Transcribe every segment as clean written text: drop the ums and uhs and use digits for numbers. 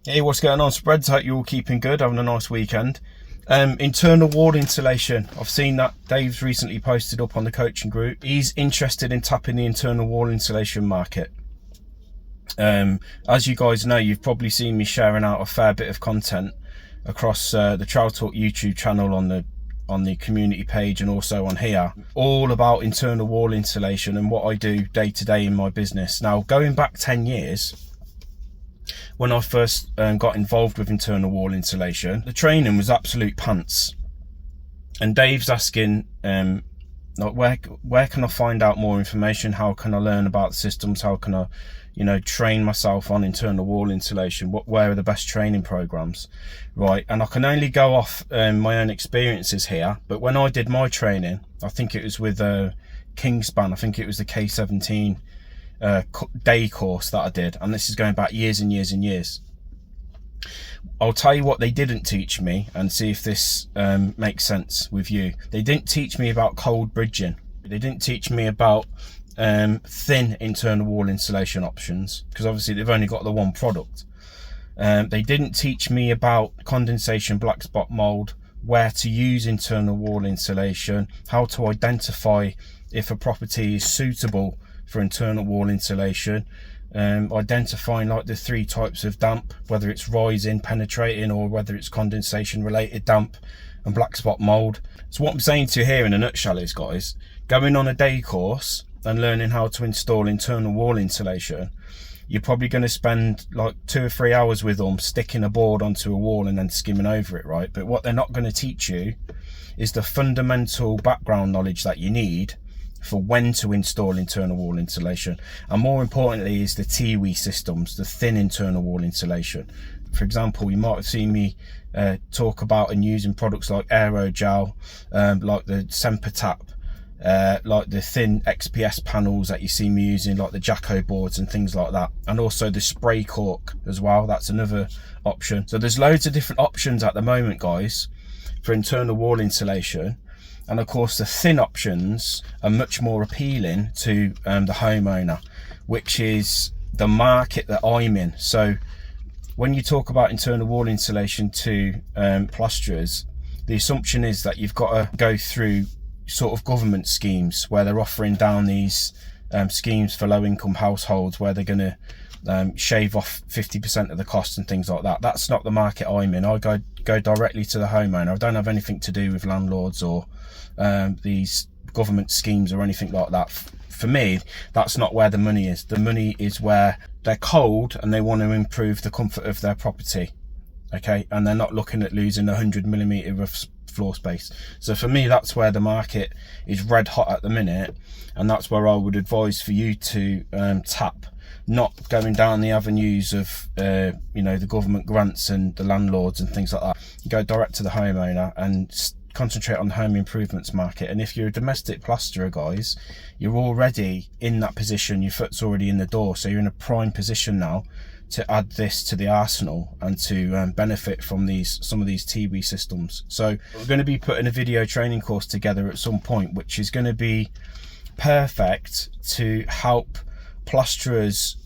Hey, what's going on, spreads? Hope you're all keeping good, having a nice weekend. Internal wall insulation. I've seen that Dave's recently posted up on the coaching group. He's interested in tapping the internal wall insulation market. As you guys know, you've probably seen me sharing out a fair bit of content across the Trowel Talk YouTube channel on the community page and also on here, all about internal wall insulation and what I do day to day in my business. Now, going back 10 years, when I first got involved with internal wall insulation, the training was absolute pants. And Dave's asking, like, where can I find out more information? How can I learn about the systems? How can I, train myself on internal wall insulation? Where are the best training programs? Right, and I can only go off my own experiences here. But when I did my training, I think it was with Kingspan. I think it was the K17 day course that I did, and this is going back years and years and years. I'll tell you what they didn't teach me and see if this makes sense with you. They didn't teach me about cold bridging. They didn't teach me about thin internal wall insulation options, because obviously they've only got the one product. They didn't teach me about condensation, black spot mold, where to use internal wall insulation, how to identify if a property is suitable for internal wall insulation, identifying like the 3 types of damp, whether it's rising, penetrating, or whether it's condensation related damp and black spot mold. So what I'm saying to you here in a nutshell is, guys, going on a day course and learning how to install internal wall insulation, you're probably going to spend like 2 or 3 hours with them sticking a board onto a wall and then skimming over it, right? But what they're not going to teach you is the fundamental background knowledge that you need for when to install internal wall insulation, and more importantly is the T.I.W.I systems, the thin internal wall insulation. For example, you might have seen me talk about and using products like aerogel, like the Semper Tap, like the thin XPS panels that you see me using, like the Jacko boards and things like that, and also the spray cork as well. That's another option. So there's loads of different options at the moment, guys, for internal wall insulation. And of course the thin options are much more appealing to the homeowner, which is the market that I'm in. So when you talk about internal wall insulation to plasterers, the assumption is that you've got to go through sort of government schemes where they're offering down these schemes for low income households, where they're going to shave off 50% of the cost and things like that. That's not the market I'm in. I go directly to the homeowner. I don't have anything to do with landlords or these government schemes or anything like that. For me, that's not where the money is. The money is where they're cold and they want to improve the comfort of their property, okay, and they're not looking at losing 100mm of floor space. So for me, that's where the market is red hot at the minute, and that's where I would advise for you to tap, not going down the avenues of the government grants and the landlords and things like that. You go direct to the homeowner and concentrate on the home improvements market. And if you're a domestic plasterer, guys, you're already in that position. Your foot's already in the door, so you're in a prime position now to add this to the arsenal and to benefit from some of these T.I.W.I systems. So we're going to be putting a video training course together at some point, which is going to be perfect to help plasterers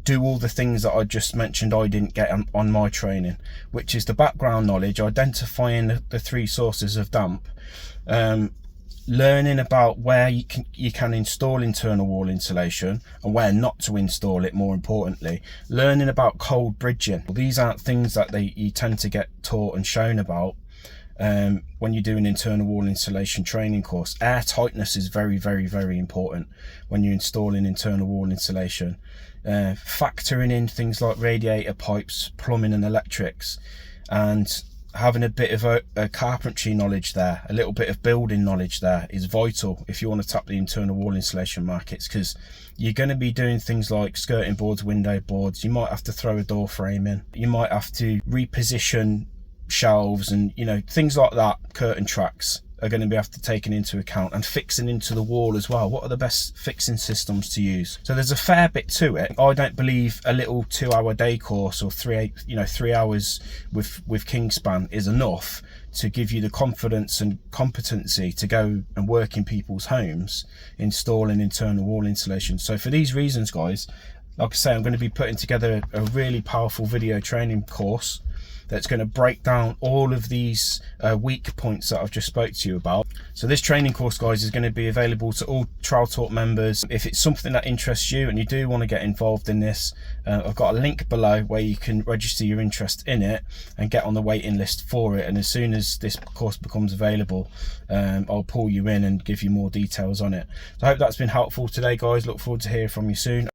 do all the things that I just mentioned I didn't get on my training, which is the background knowledge, identifying the 3 sources of damp, learning about where you can install internal wall insulation and where not to install it, more importantly, learning about cold bridging. Well, these aren't things that you tend to get taught and shown about when you do an internal wall insulation training course. Air tightness is very, very, very important when you're installing internal wall insulation. Factoring in things like radiator pipes, plumbing and electrics, and having a bit of a carpentry knowledge there, a little bit of building knowledge there is vital if you want to tap the internal wall insulation markets, because you're going to be doing things like skirting boards, window boards. You might have to throw a door frame in, you might have to reposition shelves and things like that. Curtain tracks are going to be have to taken into account, and fixing into the wall as well. What are the best fixing systems to use? So there's a fair bit to it. I don't believe a little 2-hour day course or 3 hours with Kingspan is enough to give you the confidence and competency to go and work in people's homes installing internal wall insulation. So for these reasons, guys, Like I say, I'm going to be putting together a really powerful video training course that's going to break down all of these weak points that I've just spoke to you about. So this training course, guys, is going to be available to all Trial Talk members. If it's something that interests you and you do want to get involved in this, I've got a link below where you can register your interest in it and get on the waiting list for it. And as soon as this course becomes available, I'll pull you in and give you more details on it. So I hope that's been helpful today, guys. Look forward to hearing from you soon.